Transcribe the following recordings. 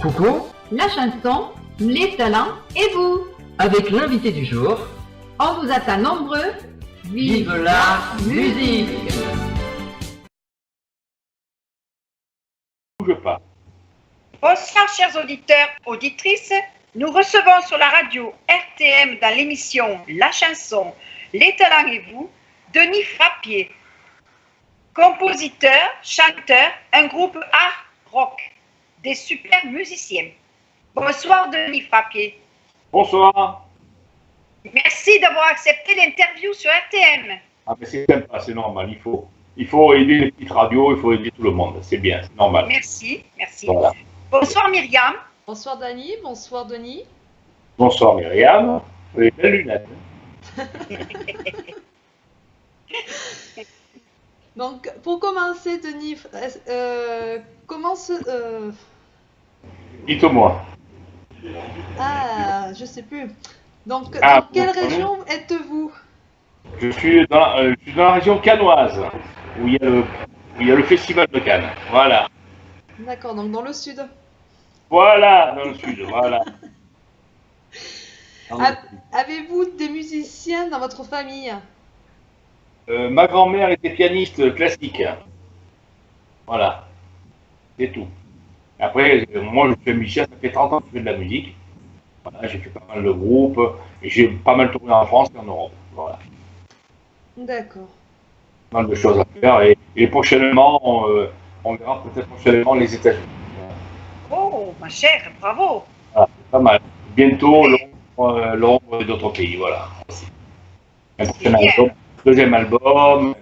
Coucou, la chanson, les talents et vous. avec l'invité du jour, On vous attend nombreux. vive la musique! Bouge pas. Bonsoir chers auditeurs, auditrices. Nous recevons sur la radio RTM dans l'émission La chanson, les talents et vous, Denis Frappier, compositeur, chanteur, un groupe art rock, des super musiciens. Bonsoir Denis Frappier. Bonsoir. Merci d'avoir accepté l'interview sur RTM. Ah mais c'est sympa, c'est normal, il faut aider les petites radios, il faut aider tout le monde, c'est bien, c'est normal. Merci, merci. Voilà. Bonsoir Myriam. Bonsoir Dani, bonsoir Denis. Bonsoir Myriam, vous avez belles lunettes. Donc, pour commencer, Denis, Dites-moi. Ah, je sais plus. Donc, Ah, dans quelle bon, région êtes-vous? Je suis dans la région cannoise, où il y a le festival de Cannes. Voilà. D'accord, donc dans le sud. Voilà, dans le sud, voilà. Avez-vous des musiciens dans votre famille? Ma grand-mère était pianiste classique. Voilà. C'est tout. Après, moi, je suis musicien, ça fait 30 ans que je fais de la musique. Voilà, j'ai fait pas mal de groupes, et j'ai pas mal tourné en France et en Europe. Voilà. D'accord. Pas mal de choses à faire, et prochainement, on verra peut-être prochainement les États-Unis. Oh ma chère, bravo. Voilà, c'est pas mal. Bientôt, Londres et d'autres pays, voilà. Un prochain album, deuxième album,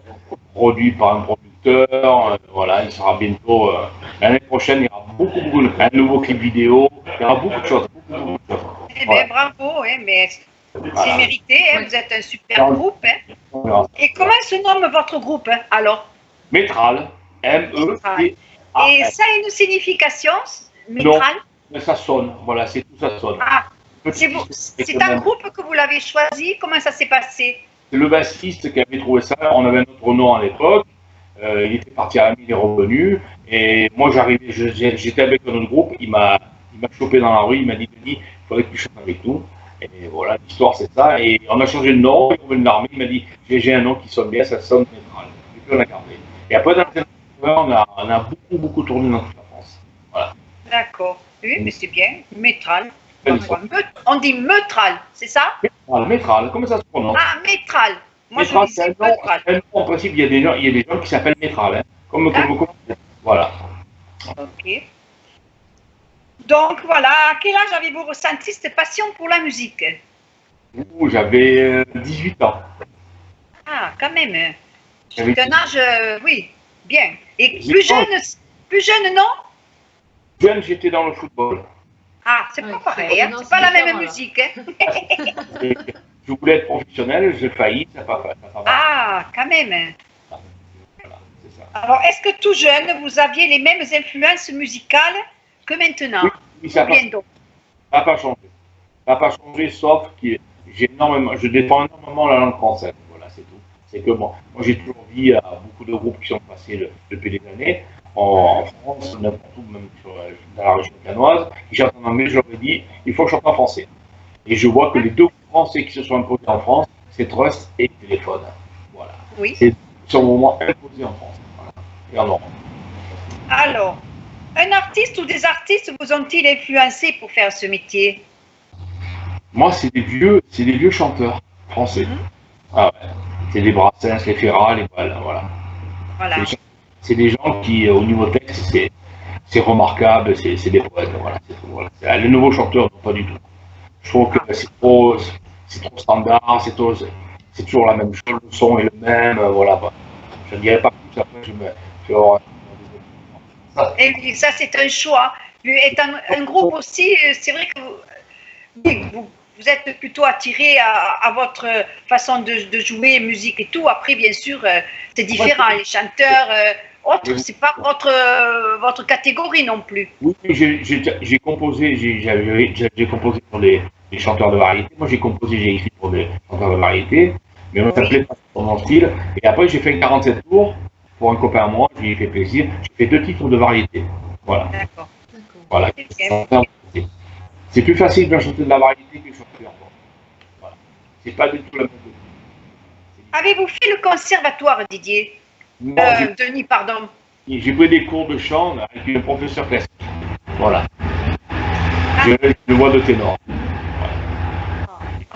produit par un producteur, voilà, il sera bientôt, l'année prochaine, il y aura beaucoup un nouveau clip vidéo, il y aura beaucoup de choses. Eh bien, bravo, hein, mais c'est mérité, hein, vous êtes un super groupe. Hein. Voilà. Et comment se nomme votre groupe alors? Métral, M-E-T-A-L. Et ça a une signification, Non, Métral? mais ça sonne, voilà, c'est tout, ça sonne. Ah, c'est un groupe que vous l'avez choisi, comment ça s'est passé? C'est le bassiste qui avait trouvé ça, on avait un autre nom à l'époque, il était parti à Amiens, il est revenu, et moi j'arrivais, j'étais avec un autre groupe, il m'a chopé dans la rue, il m'a dit, Denis, il faudrait que tu chantes avec nous, et voilà, l'histoire c'est ça, et on a changé de nom, il est revenu de l'armée, il m'a dit, j'ai un nom qui sonne bien, ça sonne métral, et puis on a gardé. Et après, dans cette on a beaucoup tourné dans toute la France, voilà. D'accord, oui, mais c'est bien, Métral. On dit Meutral, c'est ça? Métral, comment ça se prononce? Ah, Métral. Moi Métral, je disais Meutral. en principe, il y a des gens qui s'appellent Métral, hein, comme voilà. Ok. Donc voilà, à quel âge avez-vous ressenti cette passion pour la musique? J'avais 18 ans. Ah, quand même. J'avais C'est un âge, oui, bien. Et plus jeune, non? Jeune, j'étais dans le football. Ah, c'est Ouais, pas pareil, hein, non, c'est pas la même différent, là. musique. Hein. Et je voulais être professionnel, j'ai failli, ça n'a pas marché. Ah, quand même. Voilà, c'est ça. Alors, est-ce que tout jeune, vous aviez les mêmes influences musicales que maintenant? Oui, ça Ou bien d'autres? n'a pas changé. Ça n'a pas changé, sauf que je défends énormément la langue française. Voilà, c'est tout. C'est que moi j'ai toujours dit à beaucoup de groupes qui sont passés depuis des années, en France, n'importe où, même dans la région cannoise, qui chantent en anglais, je leur ai dit, il faut que je chante en français. Et je vois que les deux Français qui se sont imposés en France, c'est Trust et Téléphone. Voilà. Oui. C'est sur le moment imposé en France. Voilà. Et en Europe. Alors, un artiste ou des artistes vous ont-ils influencé pour faire ce métier? Moi, c'est des vieux chanteurs français. Ah ouais. C'est les Brassens, les Ferrat, les Balles, voilà. Voilà. C'est des gens qui, au niveau texte, c'est remarquable, c'est des poètes, voilà. Voilà. Les nouveaux chanteurs, non, pas du tout. Je trouve que c'est trop standard, c'est toujours la même chose, le son est le même, voilà. Je ne dirais pas plus après, Et ça, c'est un choix. Étant un groupe aussi, c'est vrai que vous êtes plutôt attiré à votre façon de jouer, musique et tout. Après, bien sûr, c'est différent. Les chanteurs, autres, c'est pas votre catégorie non plus. Oui, j'ai composé, j'ai composé pour des chanteurs de variété. Moi, j'ai écrit pour des chanteurs de variété, mais moi, ça ne plaît pas pour mon style. Et après, j'ai fait 47 tours pour un copain à moi, je lui ai fait plaisir. J'ai fait 2 titres de variété. Voilà. D'accord. Voilà. C'est bien. C'est plus facile de chanter de la variété que de chanter en pop. Voilà. C'est pas du tout la même chose. Avez-vous fait le conservatoire, Didier Non, Denis, pardon. j'ai pris des cours de chant avec un professeur classique. Voilà. J'ai une voix de ténor.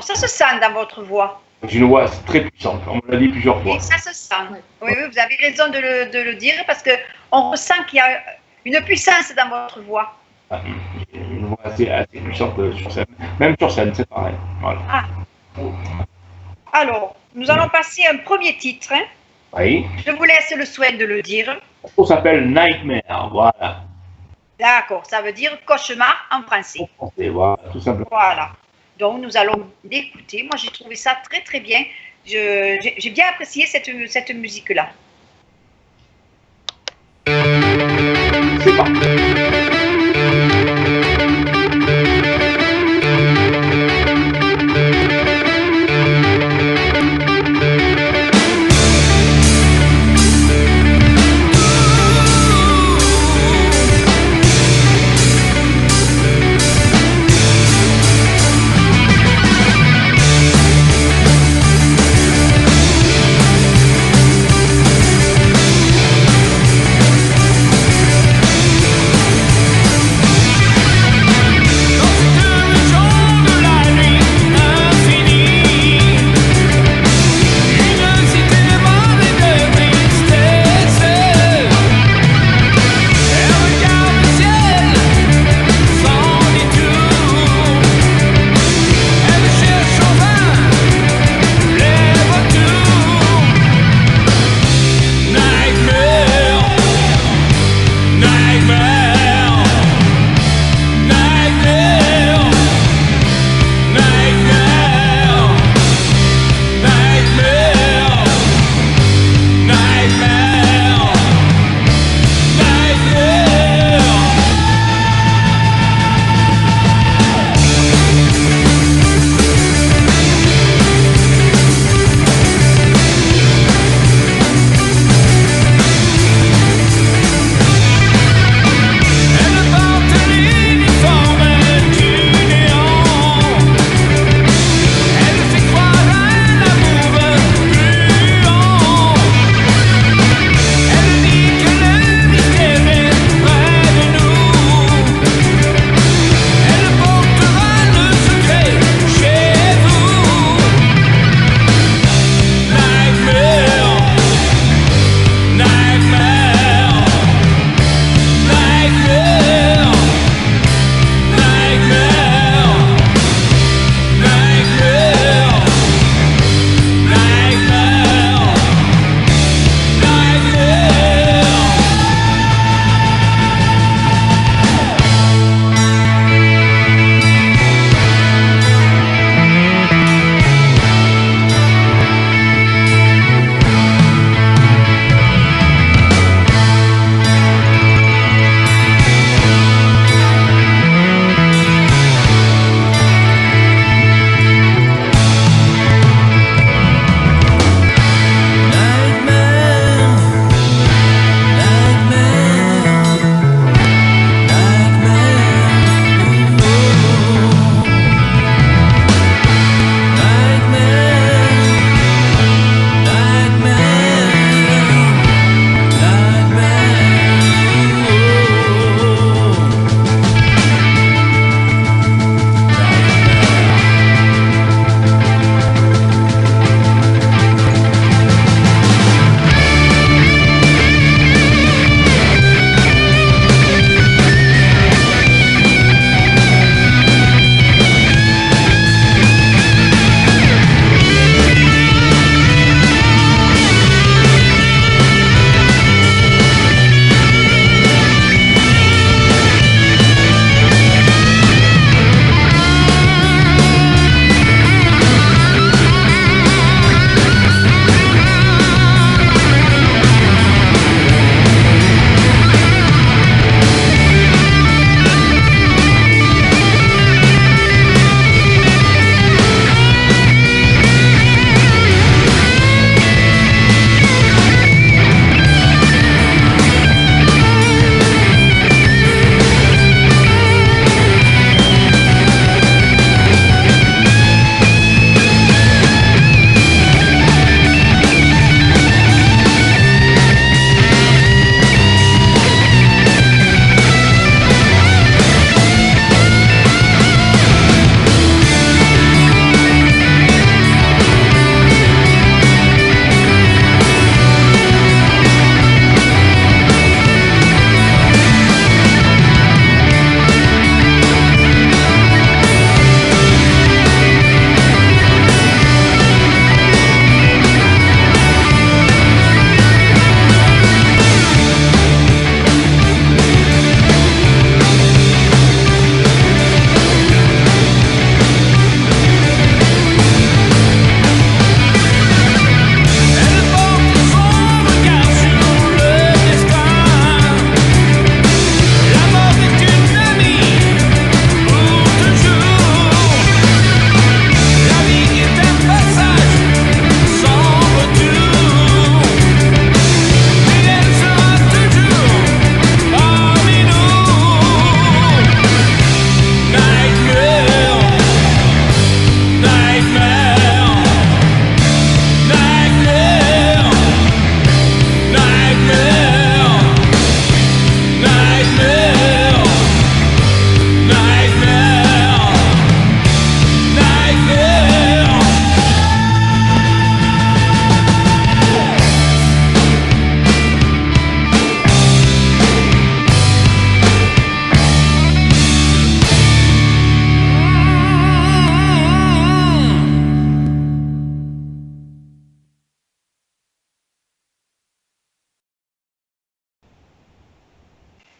Ça se sent dans votre voix. J'ai une voix très puissante, on me l'a dit plusieurs fois. Oui, ça se sent. Oui, oui, vous avez raison de le dire parce qu'on ressent qu'il y a une puissance dans votre voix. J'ai une voix assez puissante sur scène. Même sur scène, c'est pareil. Voilà. Ah. Alors, nous allons passer à un premier titre. Hein. Oui. Je vous laisse le soin de le dire. Ça s'appelle Nightmare. Voilà. D'accord, ça veut dire cauchemar en français. Et voilà, tout simplement. Voilà. Donc, nous allons l'écouter. Moi, j'ai trouvé ça très, très bien. J'ai bien apprécié cette musique-là. C'est parti. Nightmare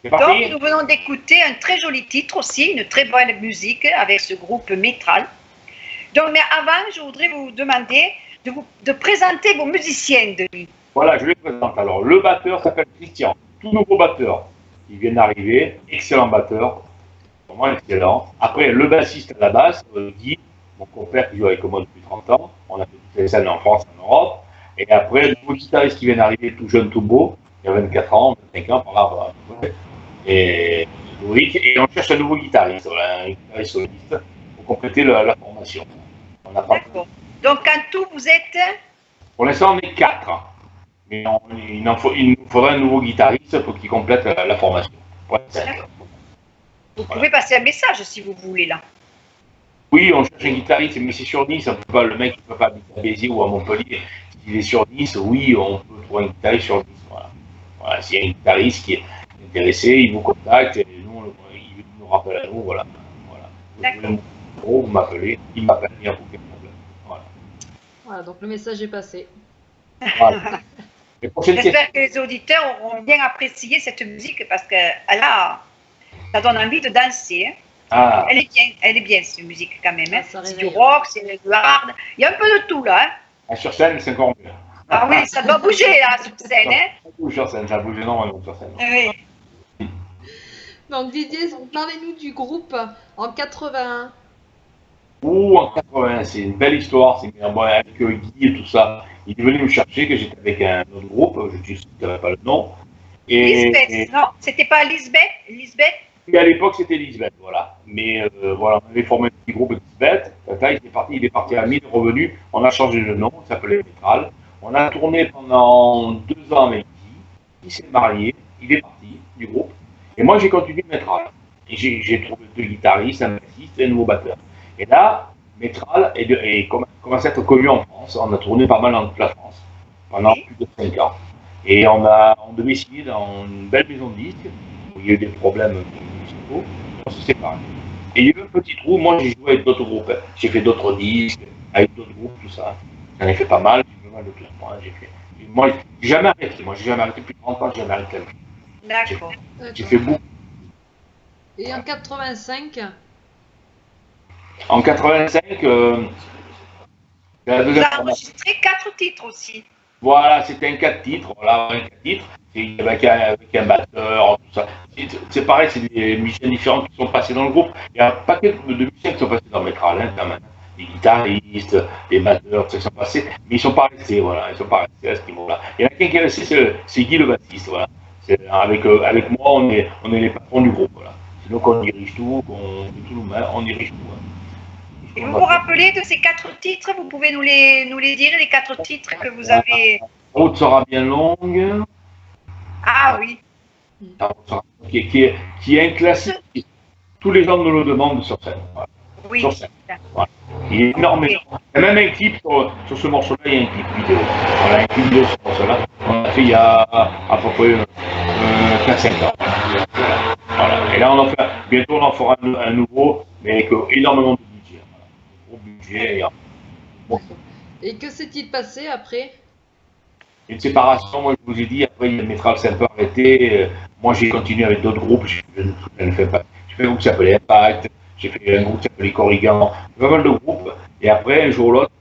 C'est Donc, parti. nous venons d'écouter un très joli titre aussi, une très bonne musique avec ce groupe Métral. Donc, mais avant, je voudrais vous demander de présenter vos musiciens, Denis. Voilà, je les présente. Alors, le batteur s'appelle Christian, tout nouveau batteur. Il vient d'arriver, excellent batteur, vraiment excellent. Après, le bassiste à la basse, Guy, mon compère qui joue avec moi depuis 30 ans. On a fait toutes les scènes en France, en Europe. Et après, le nouveau guitariste qui vient d'arriver, tout jeune, tout beau, il a 24 ans, 25 ans, par là, voilà. Et Loïc, et on cherche un nouveau guitariste, voilà, un guitariste soliste, pour compléter la formation. On n'a pas. D'accord. Donc, en tout, vous êtes... Pour l'instant, on est 4. Mais il nous faudra un nouveau guitariste pour qu'il complète la formation. Pour être 5. Vous pouvez passer un message si vous voulez, là. Oui, on cherche un guitariste, mais c'est sur Nice. On peut pas, le mec ne peut pas habiter à Béziers ou à Montpellier. S'il est sur Nice, oui, on peut trouver un guitariste sur Nice. Voilà. Voilà, s'il y a un guitariste qui est intéressé, il vous contacte et nous, il nous rappelle à nous. Voilà. D'accord. Vous m'appelez, il m'appelle, il n'y a aucun problème. Voilà. Voilà, donc le message est passé. Voilà. Les prochaines questions. J'espère que les auditeurs auront bien apprécié cette musique parce que ça donne envie de danser. Hein. Ah, Elle est bien cette musique quand même. Hein. Ah, ça C'est du réveille. rock, c'est du hard. Il y a un peu de tout là. Hein. sur scène, c'est encore mieux. Ah oui, ça doit bouger là sur scène. Hein. Ça bouge sur scène, ça bouge énormément sur scène. Oui. Donc Didier, parlez-nous du groupe en 81. Ou en 80, c'est une belle histoire, c'est bien, bon, avec Guy et tout ça. Il est venu me chercher, que j'étais avec un autre groupe, je ne citerai pas le nom. Lisbeth, non, c'était pas Lisbeth. Et à l'époque, c'était Lisbeth, voilà. Mais voilà, on avait formé un petit groupe Lisbeth. Là, il est parti à 1000 revenus. On a changé de nom, il s'appelait Métral. On a tourné pendant 2 ans avec Guy. Il s'est marié, il est parti du groupe. Et moi, j'ai continué Métral. Et j'ai trouvé 2 guitaristes, un bassiste et un nouveau batteur. Et là, Métral commence à être connu en France. On a tourné pas mal dans toute la France pendant plus de 5 ans. Et on devait signer dans une belle maison de disques où il y a eu des problèmes musicaux. On s'est séparés. Et il y a eu un petit trou. Moi, j'ai joué avec d'autres groupes. J'ai fait d'autres disques avec d'autres groupes, tout ça. J'en ai fait pas mal. J'ai fait pas mal de classements. Moi, j'ai jamais arrêté. Moi, j'ai jamais arrêté. Plus de 30 ans, j'ai jamais arrêté. D'accord. J'ai fait beaucoup. Et en 85, En 85, la Vous deuxième avez formation. enregistré 4 titres aussi. Voilà, c'était un 4 titres. Voilà, un 4 titres. Et avec un batteur, tout ça. C'est pareil, c'est des musiciens différents qui sont passés dans le groupe. Il y a un paquet de musiciens qui sont passés dans Métral, hein, quand même. Des guitaristes, des batteurs, tout ça, qui sont passés. Mais ils ne sont pas restés, voilà. Ils ne sont pas restés à ce niveau-là. Il y en a qu'un qui est resté, c'est Guy le bassiste, voilà. Avec moi, on est les patrons du groupe, voilà. C'est nous qu'on dirige tout, qu'on fait tout nous-mêmes, on dirige tout. Hein. Et vous vous rappelez de ces 4 titres? Vous pouvez nous les dire, les 4 titres que vous avez. La route sera bien longue. Ah oui. La route sera- qui est un classique. Tous les gens nous le demandent sur scène. Voilà. Oui. Sur scène. Voilà. Il est énormément. Il y a même un clip sur ce morceau-là, il y a un clip vidéo. Voilà, un clip vidéo sur ce morceau-là. On l'a fait il y a à peu près 15-5 ans. Voilà. Et là, bientôt, on en fera un nouveau, mais avec énormément de budget. Voilà. Gros budget. et que s'est-il passé après? Une séparation, moi je vous ai dit, après il Métral s'est un peu arrêté. Moi j'ai continué avec d'autres groupes. J'ai fait un groupe qui s'appelait Impact, j'ai fait un groupe qui s'appelait Corrigan, pas mal de groupes. Et après, un jour ou l'autre,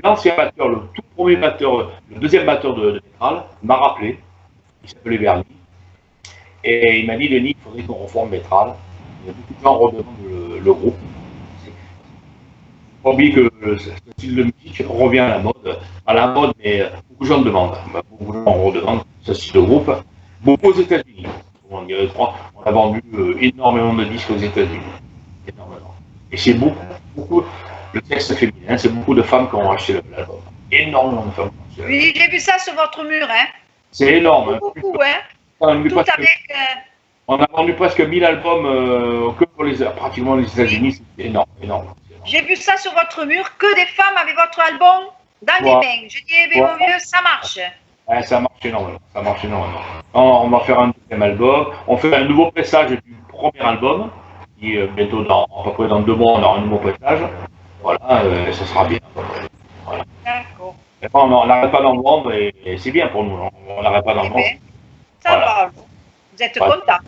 l'ancien batteur, le tout premier batteur, le deuxième batteur de Métral, m'a rappelé. Il s'appelait Bernie. Et il m'a dit, Denis, il faudrait qu'on reforme Métral. Il y a beaucoup de gens redemandent le groupe. Faut pas oublier que ce style de musique revient à la mode, mais beaucoup de gens demandent. Beaucoup de gens redemandent ce style de groupe. Beaucoup aux États-Unis. On a vendu énormément de disques aux États-Unis. Énormément. Et c'est beaucoup, le texte féminin, c'est beaucoup de femmes qui ont acheté l'album. Énormément de femmes qui ont acheté l'album. Oui, j'ai vu ça sur votre mur, hein. C'est énorme. Hein. Beaucoup, hein. On a vendu Tout presque- avec. on a vendu presque 1000 albums que pour pratiquement les États-Unis. C'est énorme, énorme. J'ai vu ça sur votre mur, que des femmes avaient votre album dans les mains. Je dis, eh bien, mon vieux, ça marche. Ouais, ça marche énormément. Ça marche énormément. On va faire un deuxième album. On fait un nouveau pressage du premier album. Qui bientôt, à peu près dans 2 mois, on aura un nouveau pressage. Voilà, ça sera bien. Voilà. D'accord. Et après, on n'arrête pas d'en vendre et c'est bien pour nous. On n'arrête pas d'en Eh vendre. bien, ça Voilà. va. Vous êtes Ouais. content.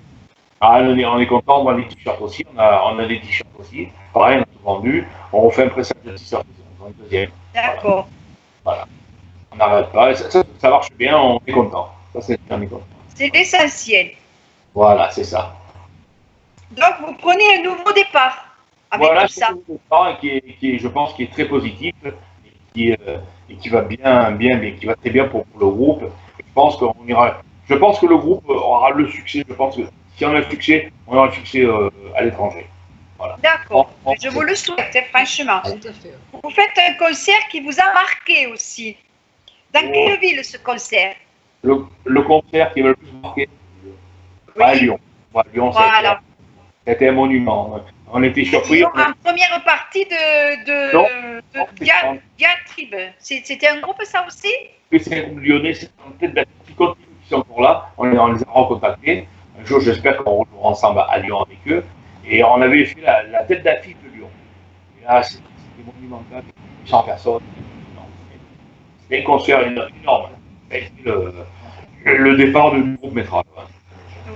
Ah, on est content, on vend des t-shirts aussi, on a des t-shirts aussi. Pareil, on a tout vendu. On fait un pressage de t-shirts en deuxième. D'accord. On n'arrête pas. Ça marche bien, on est content. Ça, c'est on est content. C'est l'essentiel. Voilà, c'est ça. Donc, vous prenez un nouveau départ avec Voilà, tout ça. c'est un départ je pense, qui est très positif et qui va bien, qui va très bien pour le groupe. Je pense que le groupe aura le succès. Je pense que si on a le succès, on aura le succès à l'étranger. Voilà. D'accord. Bon, Je vous le souhaite, franchement. Tout à fait. Vous faites un concert qui vous a marqué aussi. Dans quelle ville ce concert? Le concert qui m'a le plus marqué, à Lyon. Lyon, Voilà. c'était un monument. On était surpris. Lyon, en première partie Non. de Diatribe. C'était un groupe, ça aussi? C'est un groupe lyonnais, c'est peut-être des qui sont encore là. On les a recontactés. Un jour, j'espère qu'on retournera ensemble à Lyon avec eux. Et on avait fait la tête d'affiche de Lyon. Et là, c'était monumental, 100 personnes. C'était un concert énorme. Le départ du groupe Métral.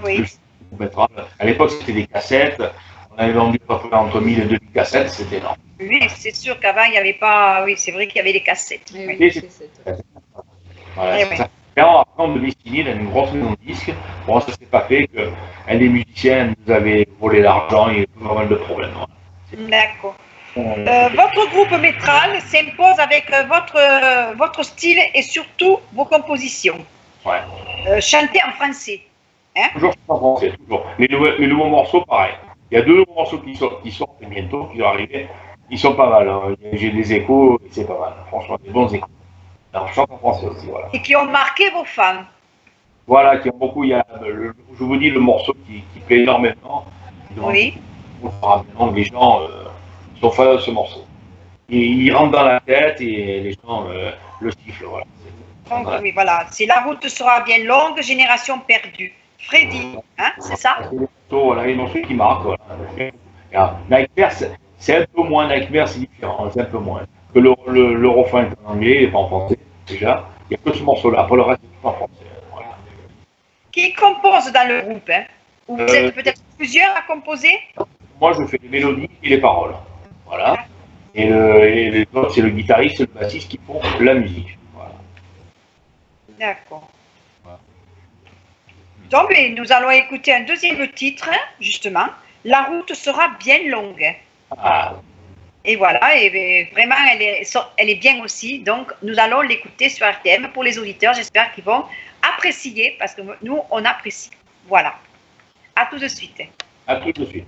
Oui. Le groupe Métral. À l'époque, c'était des cassettes. On avait vendu à peu près entre 1000 et 2000 cassettes, c'était énorme. Oui, c'est sûr qu'avant, il n'y avait pas. Oui, c'est vrai qu'il y avait des cassettes. Eh Oui. oui, Et c'est ça. Voilà, Eh c'est oui. ça. Et après, on devait signer dans une grosse maison de disques. Bon, ça s'est pas fait, qu'un des musiciens nous avait volé l'argent, il y a eu pas mal de problèmes. Voilà. D'accord. Votre groupe Métral s'impose avec votre style et surtout vos compositions. Ouais. Chantées en français. Toujours en français, toujours. Les nouveaux morceaux, pareil. Il y a deux nouveaux morceaux qui sortent bientôt, qui vont arriver. Ils sont pas mal. Hein. J'ai des échos, et c'est pas mal. Franchement, des bons échos. Alors, je chante en français aussi, voilà. Et qui ont marqué vos fans. Voilà, qui ont beaucoup. Il y a, je vous dis, le morceau qui plaît énormément. Oui. Donc, les gens sont fans de ce morceau. Et il rentre dans la tête et les gens le sifflent, voilà. Donc, oui, voilà. C'est La route sera bien longue, Génération perdue. Freddy, hein, c'est ça? Voilà, les morceaux qui marquent, voilà. Nightmare, c'est un peu moins, Nightmare, c'est différent, c'est un peu moins. Que le refrain est en anglais et pas en français, déjà. Il n'y a que ce morceau-là, pour le reste, c'est tout en français. Voilà. Qui compose dans le groupe, hein? Ou vous êtes peut-être plusieurs à composer? Moi, je fais les mélodies et les paroles. Voilà. Et les autres, c'est le guitariste et le bassiste qui font la musique. Voilà. D'accord. Voilà. Donc, nous allons écouter un deuxième titre, hein, justement. La route sera bien longue. Ah, Et voilà, et vraiment, elle est bien aussi. Donc, nous allons l'écouter sur RTM pour les auditeurs. J'espère qu'ils vont apprécier, parce que nous, on apprécie. Voilà. À tout de suite. à tout de suite.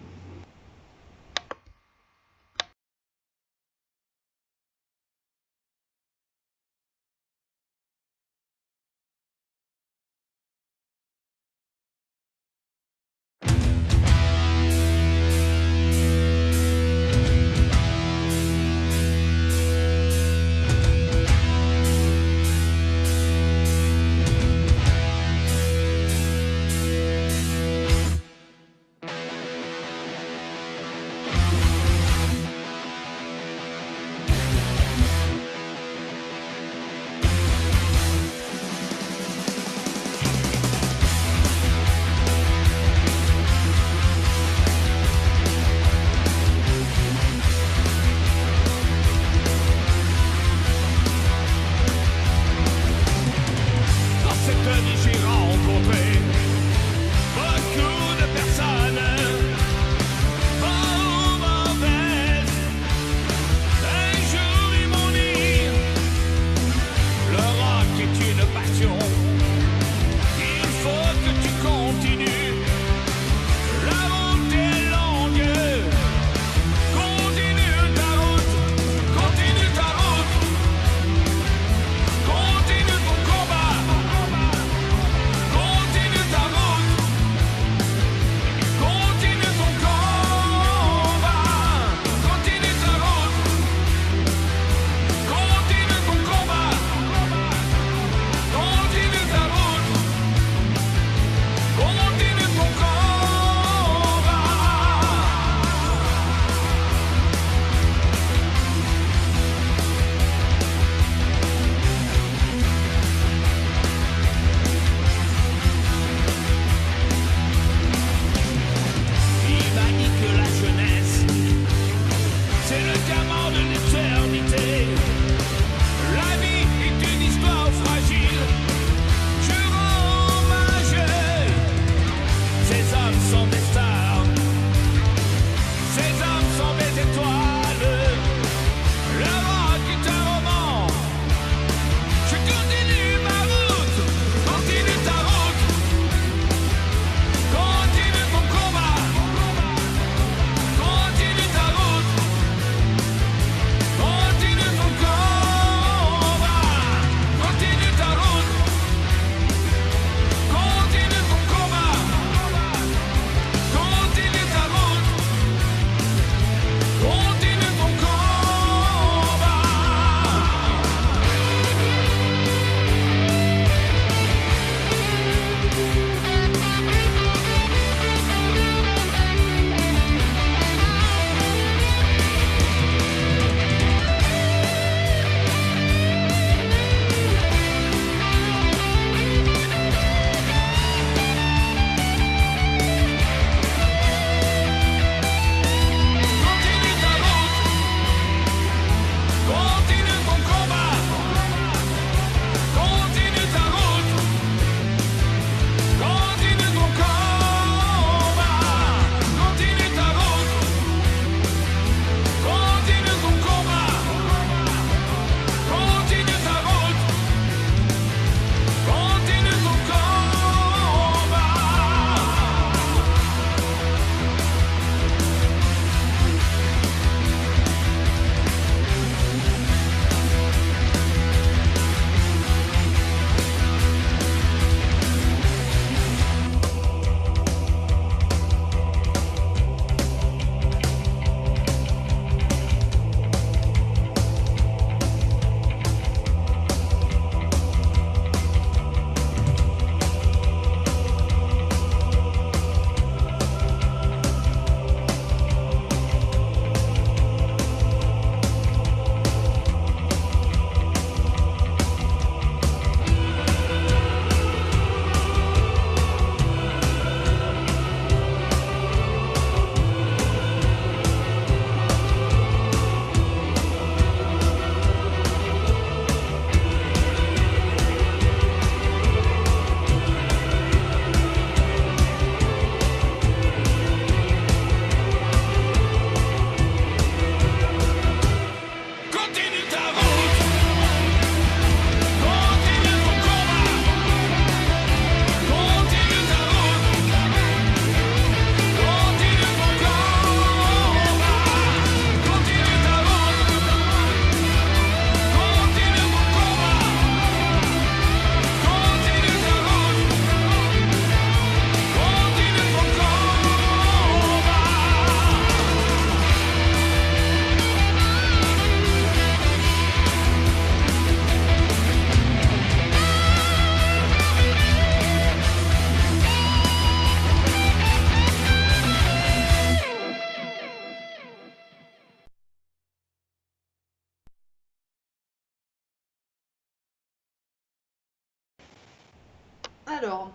Alors,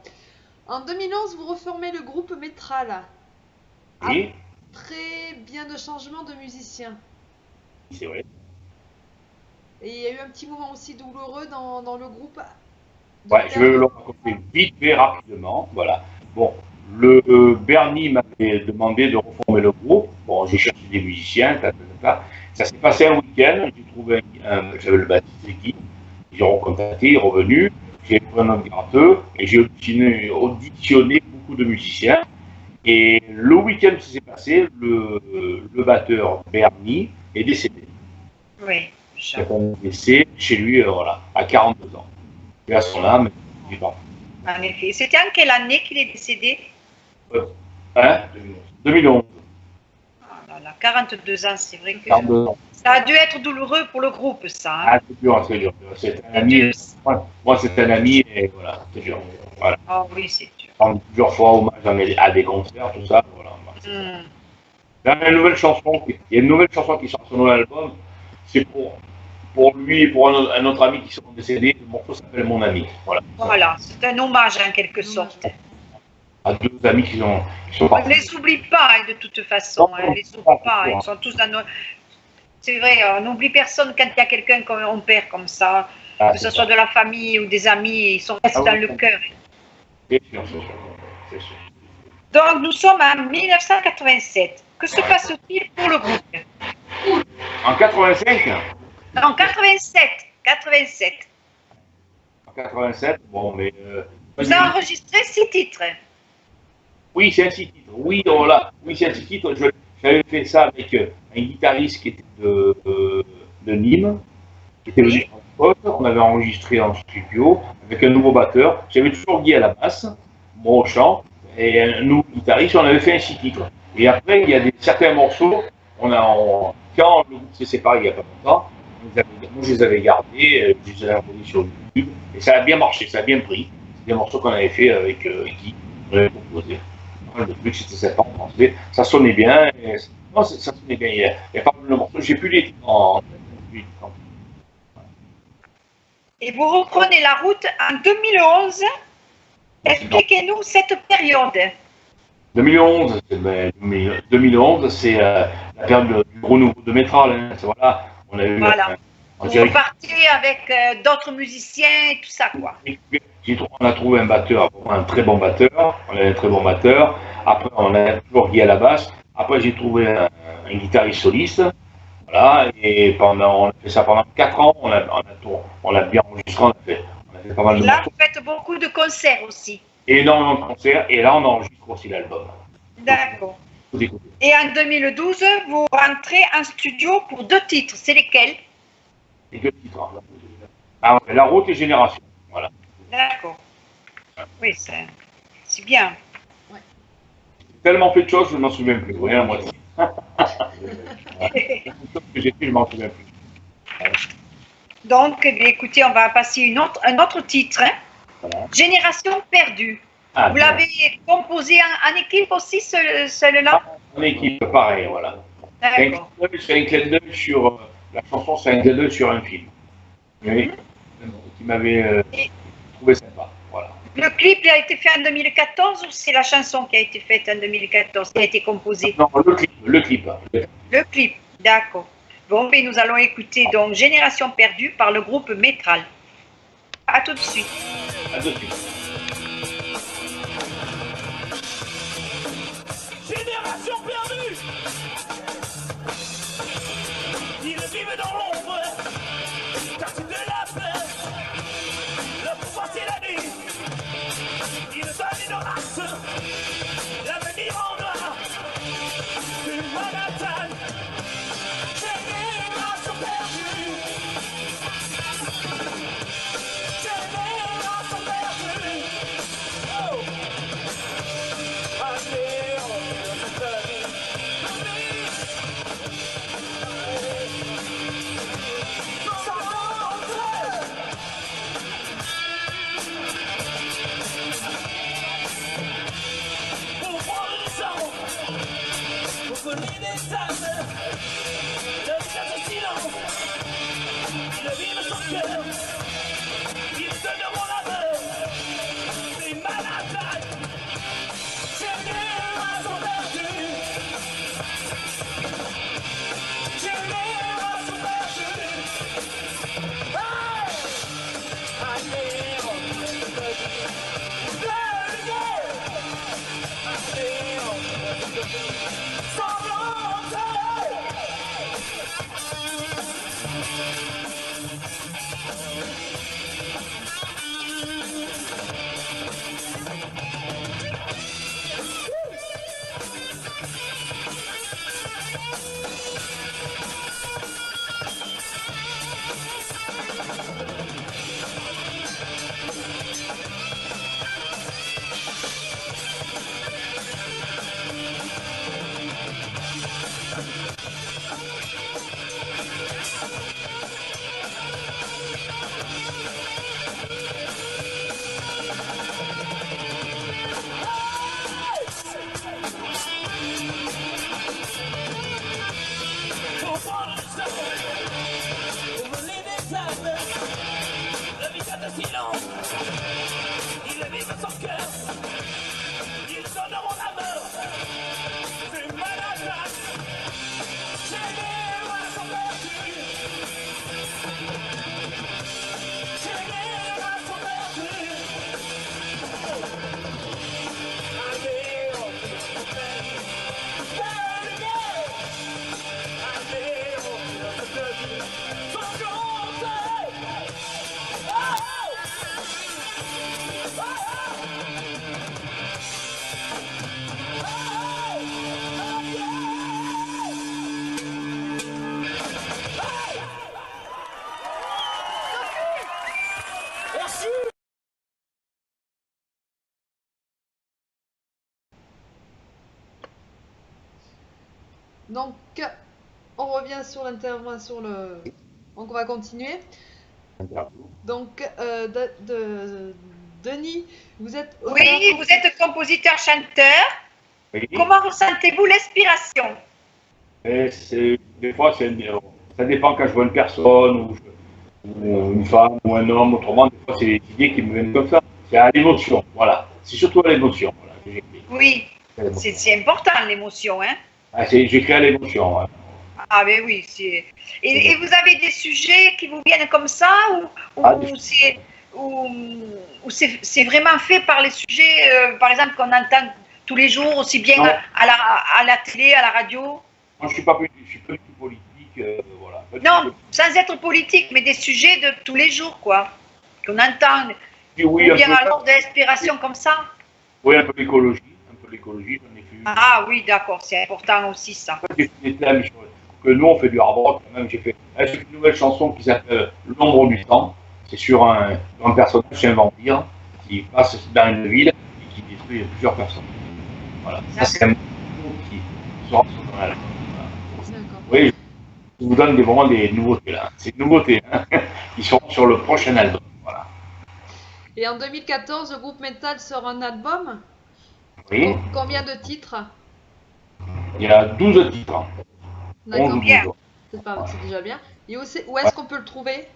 en 2011, vous reformez le groupe Métral. Oui, Très bien de changement de musicien. c'est vrai. Et il y a eu un petit moment aussi douloureux dans le groupe. Ouais, je vais le raconter vite fait, rapidement. Voilà. Bon, Bernie m'avait demandé de reformer le groupe. Bon, j'ai cherché des musiciens, ça s'est passé un week-end. J'ai trouvé j'avais le Baptiste qui. J'ai recontacté, il est revenu. J'ai pris un autre gratteux et j'ai auditionné beaucoup de musiciens. Et le week-end qui s'est passé, le batteur Bernie est décédé. Oui. Il a décédé chez lui, voilà, à 42 ans. Et à son âme, il est parti. En effet. C'était en quelle année qu'il est décédé? Hein 2011. Ah là là, 42 ans, c'est vrai que 42 ans. ça a dû être douloureux pour le groupe, ça. Hein. Ah, c'est dur, c'est dur. C'est un ami. dur. Moi, c'est un ami et voilà, c'est dur. Voilà. Oh oui, c'est dur. Je rends plusieurs fois hommage à des concerts, tout ça. Voilà. Hmm. Il y a une nouvelle chanson, qui sort sur notre album. C'est pour lui et pour un autre ami qui sont décédés. Le morceau s'appelle Mon ami. Voilà. Voilà, c'est un hommage en quelque sorte. À deux amis qui sont On ne partis. les oublie pas, hein, de toute façon. Hein, on les oublie pas. Ils sont tous dans nos... C'est vrai, on n'oublie personne quand il y a quelqu'un qu'on perd comme ça, Ah, que ce soit de la famille ou des amis, ils sont restés dans le cœur. C'est sûr, c'est sûr. C'est sûr. Donc, nous sommes en 1987. Que se passe-t-il pour le groupe? En 85, Non, 87. 87. en 87, bon, mais. Vous avez enregistré 6 titres. Oui, c'est un six titres. Oui, voilà. Oui, c'est un six titres. J'avais fait ça avec un guitariste qui était de Nîmes, qui était venu en pote. On avait enregistré en studio avec un nouveau batteur. J'avais toujours Guy à la basse, moi au chant, et un nouveau guitariste. On avait fait un six titres. Et après, il y a certains morceaux. Quand le groupe s'est séparé il n'y a pas longtemps, moi je les avais gardés, je les avais envoyés sur YouTube. Et ça a bien marché, ça a bien pris. C'est des morceaux qu'on avait fait avec Guy, on avait proposé. Le truc, c'était sympa en français. Ça sonnait bien. Non, ça sonnait bien. Il y a pas mal de morceaux. J'ai plus les titres en. Et vous reprenez la route en 2011. Expliquez-nous cette période. 2011, 2011, c'est la période du renouveau de Métral. Hein. Voilà, on a eu. Voilà. On Vous dirait repartez avec d'autres musiciens et tout ça, quoi. on a trouvé un batteur, un très bon batteur. On a un très bon batteur. Après, on a toujours Guy à la basse. Après, j'ai trouvé un guitariste soliste. Voilà, et on a fait ça pendant 4 ans. On a bien enregistré. On a fait pas mal de Là, morceaux. vous faites beaucoup de concerts aussi. Énormément de concerts. Et là, on enregistre aussi l'album. D'accord. Vous écoutez. Et en 2012, vous rentrez en studio pour 2 titres. C'est lesquels? Les 2 titres. Hein. Ah, ouais, La route et Génération. Voilà. D'accord. Oui, c'est bien. Tellement fait de choses, je ne m'en souviens plus. Oui, à moitié. Que j'ai fait, je m'en souviens plus. Donc, eh bien, écoutez, on va passer un autre titre. Hein. Voilà. Génération perdue. Ah, Vous bien. l'avez composé en équipe aussi, celui-là? En équipe, pareil, voilà. D'accord. C'est un clin d'œil sur la chanson, c'est un clin d'œil sur un film. Oui, qui m'avait trouvé sympa. Voilà. Le clip il a été fait en 2014 ou c'est la chanson qui a été faite en 2014, qui a été composée? Non, le clip. Le clip, d'accord. Bon, mais nous allons écouter donc Génération perdue par le groupe Métral. À tout de suite. À de suite. Génération perdue. Ils vivent dans l'ombre, quartier de la peur. Le pouvoir c'est la nuit. Ils donnent une race, l'avenir en noir. Une Manhattan. Génération perdue. Génération perdue. prendre le sol. Ouvre-les des tables, le visage de silence. Ils vivent sans cœur, ils donneront la mort. C'est malade, c'est les lois sont perdues. C'est les lois sont perdues. Allez, on fait son peine. Allez, on fait notre vie. Sans compter. Oh, oh. Donc, on revient sur l'intervention. Donc, on va continuer. Donc, Denis, vous êtes Oui, vous êtes compositeur-chanteur. Oui. Comment ressentez-vous l'inspiration? Et des fois, ça dépend quand je vois une personne, ou une femme, ou un homme, autrement, des fois, c'est des idées qui me viennent comme ça. C'est à l'émotion, voilà. C'est surtout à l'émotion, voilà, que j'écris. Oui, c'est important l'émotion, hein? Ah, j'écris à l'émotion, ouais. Ah ben oui, et vous avez des sujets qui vous viennent comme ça ou c'est vraiment fait par les sujets, par exemple, qu'on entend tous les jours, aussi bien à la télé, à la radio? Moi, je ne suis pas du tout politique, voilà. Non, sans être politique, mais des sujets de tous les jours, quoi, qu'on entend. Oui, Ou bien alors de l'inspiration comme ça? Oui, un peu l'écologie, j'en ai fait une. Ah oui, d'accord, c'est important aussi ça. En fait, j'ai fait des thèmes que nous, on fait du hard rock, quand même, j'ai fait une nouvelle chanson qui s'appelle L'ombre du temps. C'est sur un personnage, c'est un vampire, qui passe dans une ville et qui détruit plusieurs personnes. Voilà, ça c'est un mot qui sera sur l'album. D'accord. Oui, je vous donne vraiment des nouveautés là. C'est des nouveautés hein, qui seront sur le prochain album. Voilà. Et en 2014, le groupe Metal sort un album. Oui, Combien de titres? il y a 12 titres. 11 D'accord, ou 12. c'est déjà bien. Et où est-ce qu'on peut le trouver?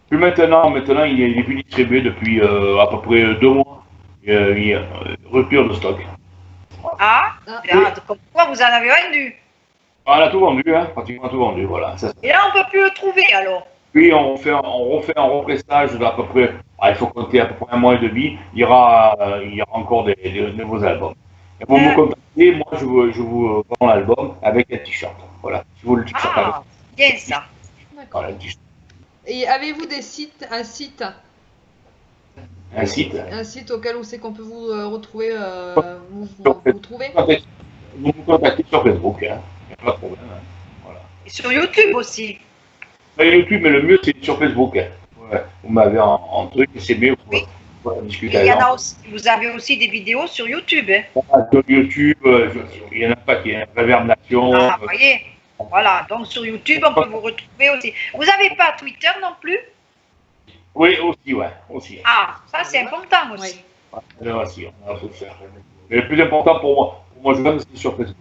Puis maintenant, il est plus distribué depuis à peu près 2 mois. Il y a rupture de stock. Ah, comme quoi vous en avez vendu. On a tout vendu, hein, pratiquement tout vendu, voilà. Ça. Et là, on ne peut plus le trouver alors. Puis on refait un repressage d'à peu près, il faut compter à peu près 1 mois et demi, il y aura encore des nouveaux albums. Et pour me contacter, moi je vous vends l'album avec un t-shirt. Voilà, je vous le t-shirt avec. Bien ça. D'accord. Voilà, le t-shirt. Et avez-vous un site Un site. Un site auquel où c'est qu'on peut vous retrouver, vous trouver? Vous me contactez sur Facebook, hein. Il n'y a pas de problème. Hein. Voilà. Et sur YouTube aussi. YouTube, mais le mieux c'est sur Facebook. Hein. Ouais. Vous m'avez en truc, c'est mieux pour discuter Il y en avec a aussi, vous avez aussi des vidéos sur YouTube. Hein. Sur YouTube, il y en a pas qui est Reverb Nation. Ah, vous voyez. Voilà, donc sur YouTube, on peut vous retrouver aussi. Vous n'avez pas Twitter non plus? Oui, aussi, ouais, aussi. Ah, ça c'est important aussi. Là aussi, on a tout faire. Mais le plus important pour moi je c'est sur Facebook.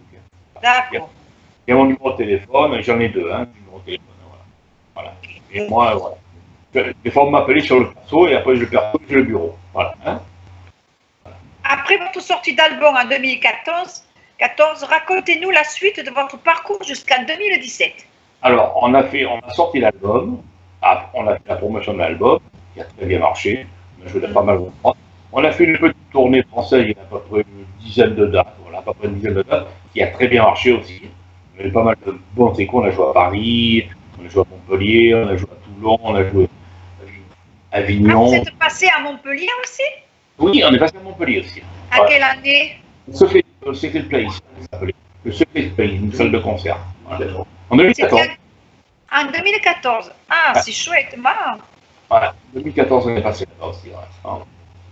D'accord. Il y a mon numéro de téléphone, j'en ai 2, hein, numéro de téléphone, voilà. Et moi, voilà. Des fois, on m'appelait sur le perso, et après, le perso, j'ai le bureau. Voilà. Hein. Après votre sortie d'album en 2014, racontez-nous la suite de votre parcours jusqu'en 2017. Alors, on a sorti l'album, on a fait la promotion de l'album, qui a très bien marché, on a joué pas mal de fois. On a fait une petite tournée française, il y a à peu près une dizaine de dates, voilà, à peu près une dizaine de dates, qui a très bien marché aussi. On a eu pas mal de bons échos, on a joué à Paris, on a joué à Montpellier, on a joué à Toulon, on a joué à Avignon. Vous êtes passé à Montpellier aussi? Oui, on est passé à Montpellier aussi. À quelle année? Le Secret Place, ça s'appelait. Le Secret Place, une salle de concert. Voilà. En 2014. En 2014. Ah, c'est chouette, marrant. Voilà, 2014, on est passé là-bas aussi. Ouais.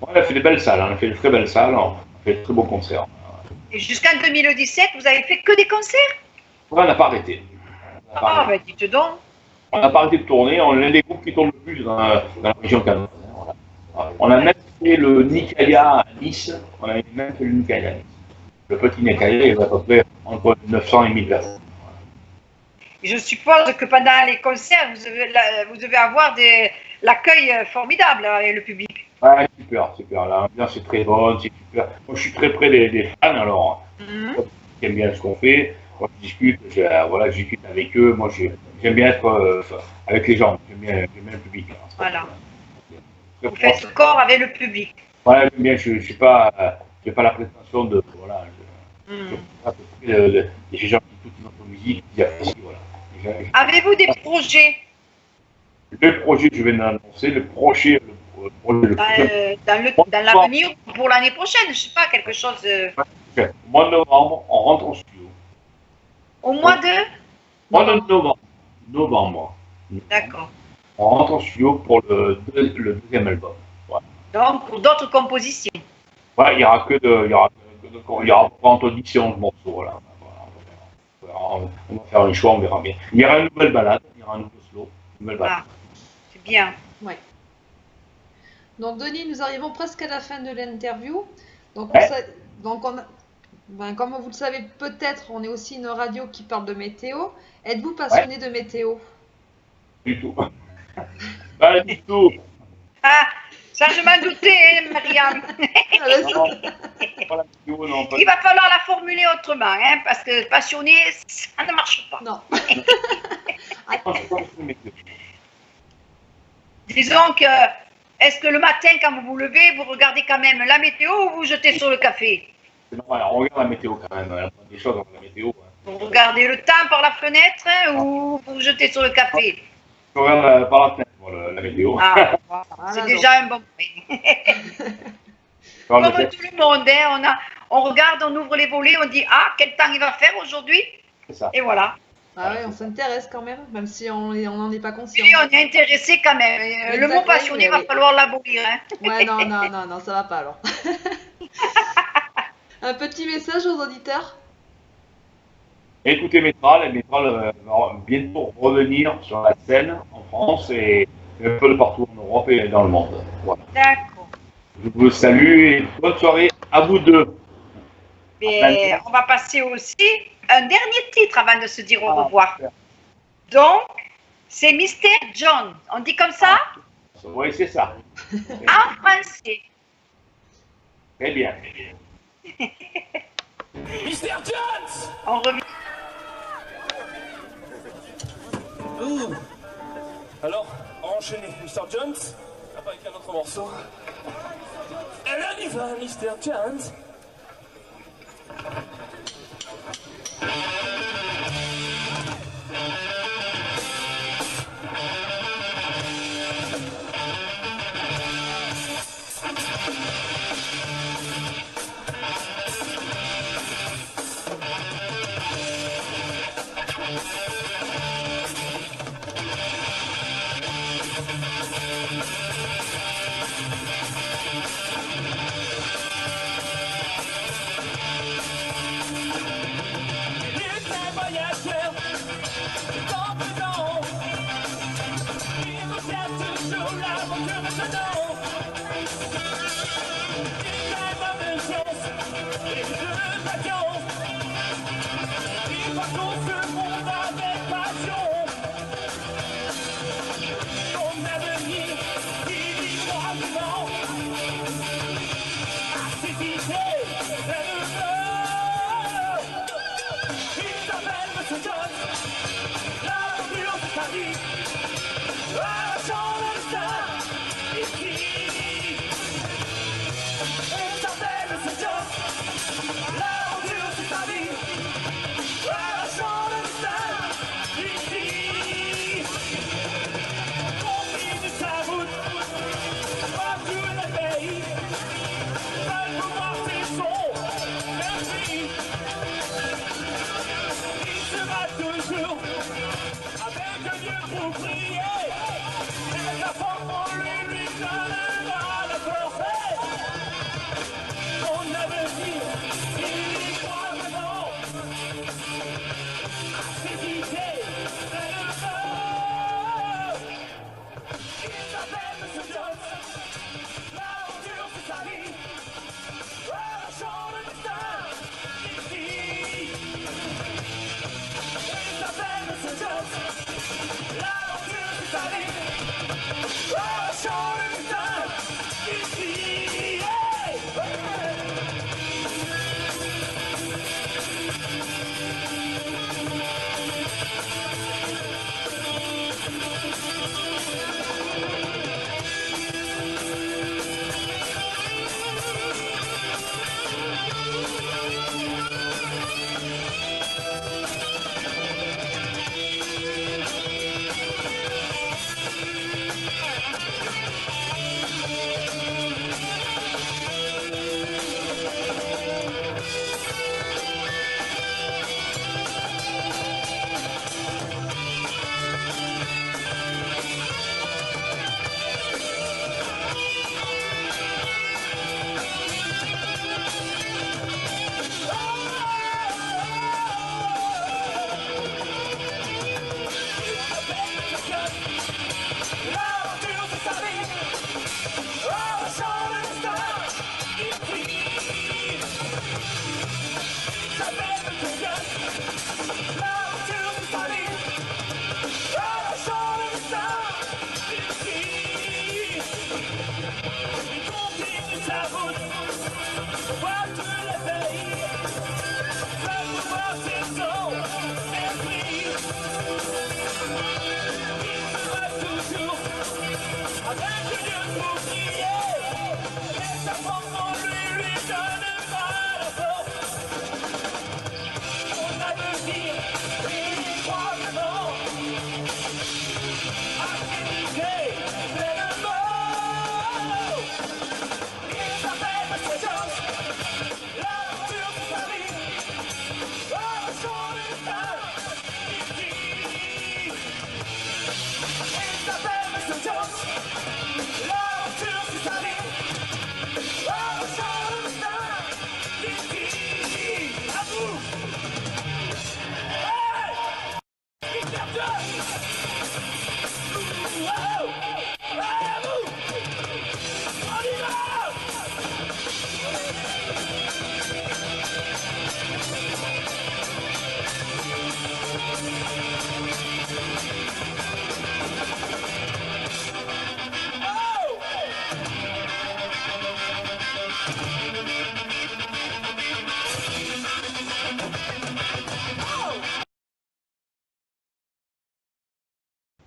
On a fait des belles salles, on a fait de très belles salles, on a fait de très beaux concerts. Et jusqu'en 2017, vous avez fait que des concerts? Ouais, on n'a pas arrêté. Ah, ben dites donc. On n'a pas arrêté de tourner, on est l'un des groupes qui tourne le plus dans la région canadienne. Voilà. On a même fait le Nicaïa à Nice, on a même fait le Nicaïa à Nice. Le petit Nicaïa, il va à peu près entre 900 et 1000 personnes. Je suppose que pendant les concerts, vous devez avoir l'accueil formidable avec le public. Ouais, super, super. L'ambiance est très bonne, c'est super. Moi, je suis très près des fans, alors, qui aiment bien ce qu'on fait. Moi, je discute, voilà, je discute avec eux. Moi, j'aime bien être avec les gens. J'aime bien le public. Hein. Voilà. Vous faites le corps avec le public. Voilà, j'aime bien. Je n'ai pas la prétention de. Voilà. À peu près les gens qui écoutent notre musique, qui apprécient. Voilà. Avez-vous des projets? Le projet que je viens d'annoncer, le prochain. Dans l'avenir, pour l'année prochaine, je ne sais pas, quelque chose. Au mois de novembre, on rentre en studio. Au mois de Mois de novembre. Novembre. D'accord. On rentre en studio pour le deuxième album. Voilà. Donc, pour d'autres compositions. Ouais, il n'y aura il y aura pas entre 10 et 11 morceaux. Voilà. On va faire un choix, on verra bien. Il y aura une nouvelle balade, il y aura un nouveau slow, une nouvelle balade. Ah, c'est bien. Ouais. Donc Denis, nous arrivons presque à la fin de l'interview. Donc, comme vous le savez peut-être, on est aussi une radio qui parle de météo. Êtes-vous passionné de météo? Du tout. Pas du tout. Ah, ça je m'en doutais, hein, Marianne. Pas la météo, non. Il va falloir la formuler autrement, hein, parce que passionné, ça ne marche pas. Non. Disons que, est-ce que le matin, quand vous vous levez, vous regardez quand même la météo ou vous jetez sur le café? Non, on regarde la météo quand même. Il y a des choses dans la météo. Hein. Vous regardez le temps par la fenêtre ou vous jetez sur le café? Je regarde par la fenêtre pour la météo. Ah, c'est déjà un bon point. Comme tout le monde, hein, on regarde, on ouvre les volets, on dit ah, quel temps il va faire aujourd'hui? C'est ça. Et voilà. Ah ouais, on s'intéresse quand même si on n'en est pas conscient. Oui, on est intéressé quand même. Le mot passionné, il va falloir l'abolir. Hein. Ouais, non, ça va pas alors. Un petit message aux auditeurs. Écoutez Métral va bientôt revenir sur la scène en France et un peu de partout en Europe et dans le monde. Voilà. D'accord. Je vous salue et bonne soirée à vous deux. Mais on va passer aussi un dernier titre avant de se dire au revoir. Donc, c'est Mr. John. On dit comme ça? Oui, c'est ça. En français. Très bien. Mr. Jones! On revient. Alors, enchaînez, Mr. Jones, avec un autre morceau. Et là, on y va, Mr. Jones. Avec un Dieu pour prier.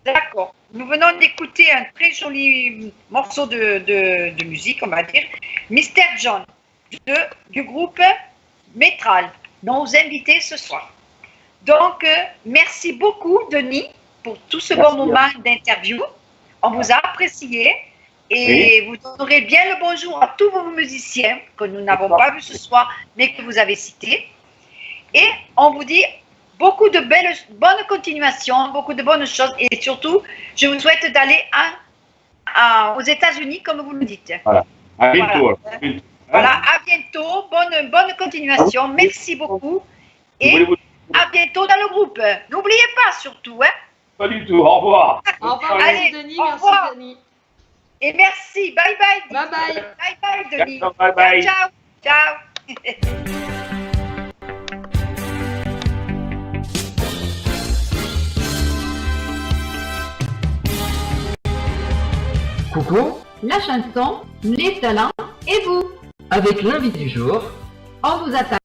D'accord. Nous venons d'écouter un très joli morceau de musique, on va dire. Mr. John, du groupe Métral, nos invités ce soir. Donc, merci beaucoup, Denis, pour tout ce bon moment d'interview. On vous a apprécié et vous donnerez bien le bonjour à tous vos musiciens que nous n'avons pas vus ce soir, mais que vous avez cités. Et on vous dit beaucoup de bonnes continuations, beaucoup de bonnes choses. Et surtout, je vous souhaite d'aller aux États-Unis, comme vous le dites. Voilà. À bientôt. Voilà, à bientôt. Bonne continuation. Merci beaucoup. Et à bientôt dans le groupe. N'oubliez pas surtout. Hein. Pas du tout. Au revoir. Au revoir, Allez, merci Denis, au merci revoir. Denis. Et merci. Bye bye. Bye bye. Bye bye, Denis. Bye bye. Ciao. Ciao. Coucou, La chanson, les talents et vous. avec l'invité du jour, On vous attend